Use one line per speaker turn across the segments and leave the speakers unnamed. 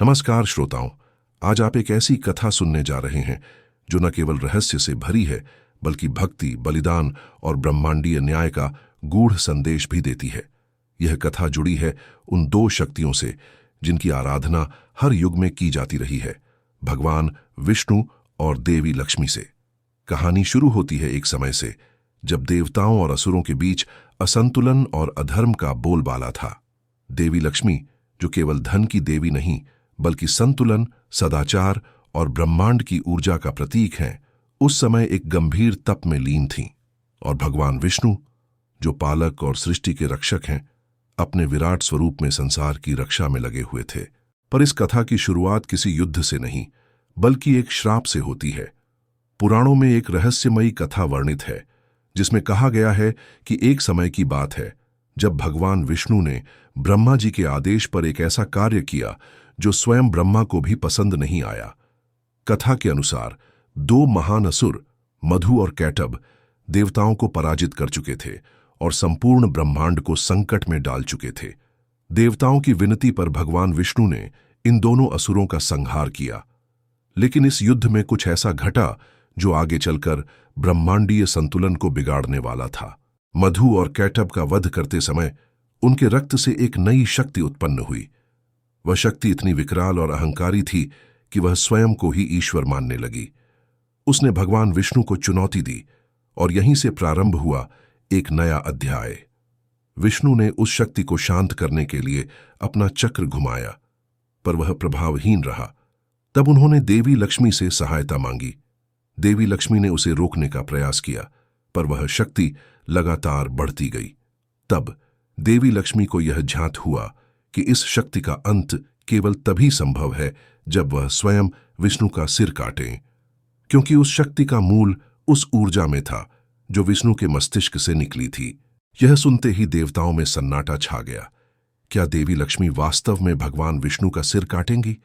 नमस्कार श्रोताओं, आज आप एक ऐसी कथा सुनने जा रहे हैं जो न केवल रहस्य से भरी है बल्कि भक्ति, बलिदान और ब्रह्मांडीय न्याय का गूढ़ संदेश भी देती है। यह कथा जुड़ी है उन दो शक्तियों से जिनकी आराधना हर युग में की जाती रही है, भगवान विष्णु और देवी लक्ष्मी से। कहानी शुरू होती है एक समय से जब देवताओं और असुरों के बीच असंतुलन और अधर्म का बोलबाला था। देवी लक्ष्मी, जो केवल धन की देवी नहीं बल्कि संतुलन, सदाचार और ब्रह्मांड की ऊर्जा का प्रतीक हैं, उस समय एक गंभीर तप में लीन थीं। और भगवान विष्णु, जो पालक और सृष्टि के रक्षक हैं, अपने विराट स्वरूप में संसार की रक्षा में लगे हुए थे। पर इस कथा की शुरुआत किसी युद्ध से नहीं बल्कि एक श्राप से होती है। पुराणों में एक रहस्यमयी कथा वर्णित है जिसमें कहा गया है कि एक समय की बात है जब भगवान विष्णु ने ब्रह्मा जी के आदेश पर एक ऐसा कार्य किया जो स्वयं ब्रह्मा को भी पसंद नहीं आया। कथा के अनुसार दो महान असुर, मधु और कैटभ, देवताओं को पराजित कर चुके थे और संपूर्ण ब्रह्मांड को संकट में डाल चुके थे। देवताओं की विनती पर भगवान विष्णु ने इन दोनों असुरों का संहार किया। लेकिन इस युद्ध में कुछ ऐसा घटा जो आगे चलकर ब्रह्मांडीय संतुलन को बिगाड़ने वाला था। मधु और कैटभ का वध करते समय उनके रक्त से एक नई शक्ति उत्पन्न हुई। वह शक्ति इतनी विकराल और अहंकारी थी कि वह स्वयं को ही ईश्वर मानने लगी। उसने भगवान विष्णु को चुनौती दी और यहीं से प्रारंभ हुआ एक नया अध्याय। विष्णु ने उस शक्ति को शांत करने के लिए अपना चक्र घुमाया, पर वह प्रभावहीन रहा। तब उन्होंने देवी लक्ष्मी से सहायता मांगी। देवी लक्ष्मी ने उसे रोकने का प्रयास किया, पर वह शक्ति लगातार बढ़ती गई। तब देवी लक्ष्मी को यह ज्ञात हुआ कि इस शक्ति का अंत केवल तभी संभव है जब वह स्वयं विष्णु का सिर काटें, क्योंकि उस शक्ति का मूल उस ऊर्जा में था जो विष्णु के मस्तिष्क से निकली थी। यह सुनते ही देवताओं में सन्नाटा छा गया। क्या देवी लक्ष्मी वास्तव में भगवान विष्णु का सिर काटेंगी?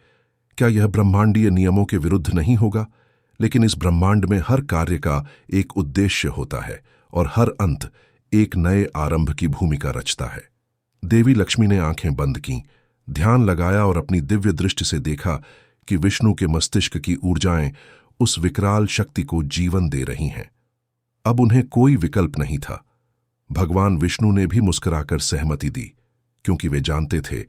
क्या यह ब्रह्मांडीय नियमों के विरुद्ध नहीं होगा? लेकिन इस ब्रह्मांड में हर कार्य का एक उद्देश्य होता है और हर अंत एक नए आरंभ की भूमिका रचता है। देवी लक्ष्मी ने आंखें बंद कीं, ध्यान लगाया और अपनी दिव्य दृष्टि से देखा कि विष्णु के मस्तिष्क की ऊर्जाएं उस विकराल शक्ति को जीवन दे रही हैं। अब उन्हें कोई विकल्प नहीं था। भगवान विष्णु ने भी मुस्कुराकर सहमति दी, क्योंकि वे जानते थे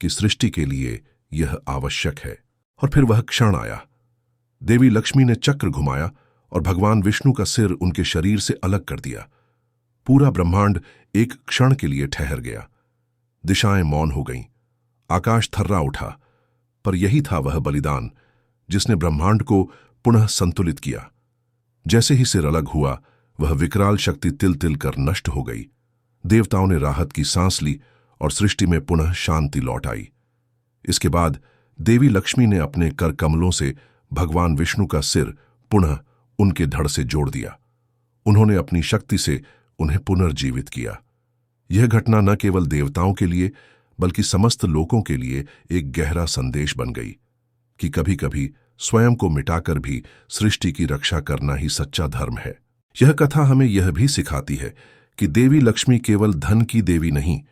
कि सृष्टि के लिए यह आवश्यक है। और फिर वह क्षण आया। देवी लक्ष्मी ने चक्र घुमाया और भगवान विष्णु का सिर उनके शरीर से अलग कर दिया। पूरा ब्रह्मांड एक क्षण के लिए ठहर गया। दिशाएं मौन हो गईं, आकाश थर्रा उठा। पर यही था वह बलिदान जिसने ब्रह्मांड को पुनः संतुलित किया। जैसे ही सिर अलग हुआ, वह विकराल शक्ति तिल तिल कर नष्ट हो गई। देवताओं ने राहत की सांस ली और सृष्टि में पुनः शांति लौट आई। इसके बाद देवी लक्ष्मी ने अपने कर कमलों से भगवान विष्णु का सिर पुनः उनके धड़ से जोड़ दिया। उन्होंने अपनी शक्ति से उन्हें पुनर्जीवित किया। यह घटना न केवल देवताओं के लिए बल्कि समस्त लोगों के लिए एक गहरा संदेश बन गई कि कभी-कभी स्वयं को मिटाकर भी सृष्टि की रक्षा करना ही सच्चा धर्म है। यह कथा हमें यह भी सिखाती है कि देवी लक्ष्मी केवल धन की देवी नहीं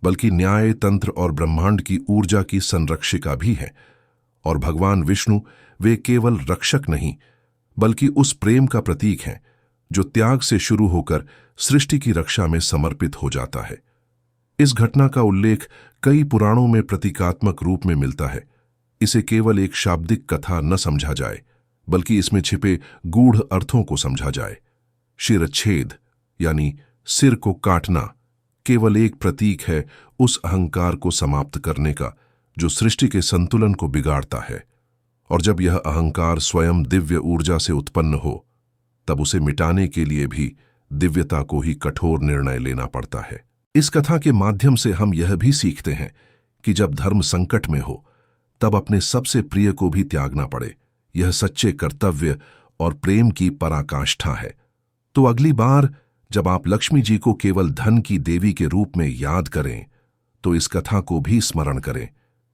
बल्कि न्याय, तंत्र और ब्रह्मांड की ऊर्जा की संरक्षिका भी है। और भगवान विष्णु, वे केवल रक्षक नहीं बल्कि उस प्रेम का प्रतीक हैं जो त्याग से शुरू होकर सृष्टि की रक्षा में समर्पित हो जाता है। इस घटना का उल्लेख कई पुराणों में प्रतीकात्मक रूप में मिलता है। इसे केवल एक शाब्दिक कथा न समझा जाए बल्कि इसमें छिपे गूढ़ अर्थों को समझा जाए। शिरच्छेद यानी सिर को काटना केवल एक प्रतीक है उस अहंकार को समाप्त करने का जो सृष्टि के संतुलन को बिगाड़ता है। और जब यह अहंकार स्वयं दिव्य ऊर्जा से उत्पन्न हो, तब उसे मिटाने के लिए भी दिव्यता को ही कठोर निर्णय लेना पड़ता है। इस कथा के माध्यम से हम यह भी सीखते हैं कि जब धर्म संकट में हो, तब अपने सबसे प्रिय को भी त्यागना पड़े। यह सच्चे कर्तव्य और प्रेम की पराकाष्ठा है। तो अगली बार जब आप लक्ष्मी जी को केवल धन की देवी के रूप में याद करें, तो इस कथा को भी स्मरण करें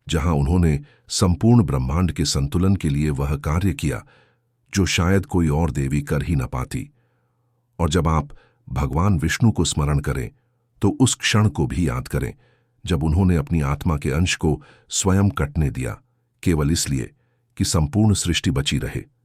जहां उन्होंने संपूर्ण ब्रह्मांड के संतुलन के लिए वह कार्य किया जो शायद कोई और देवी कर ही न पाती। और जब आप भगवान विष्णु को स्मरण करें, तो उस क्षण को भी याद करें जब उन्होंने अपनी आत्मा के अंश को स्वयं कटने दिया, केवल इसलिए कि संपूर्ण सृष्टि बची रहे।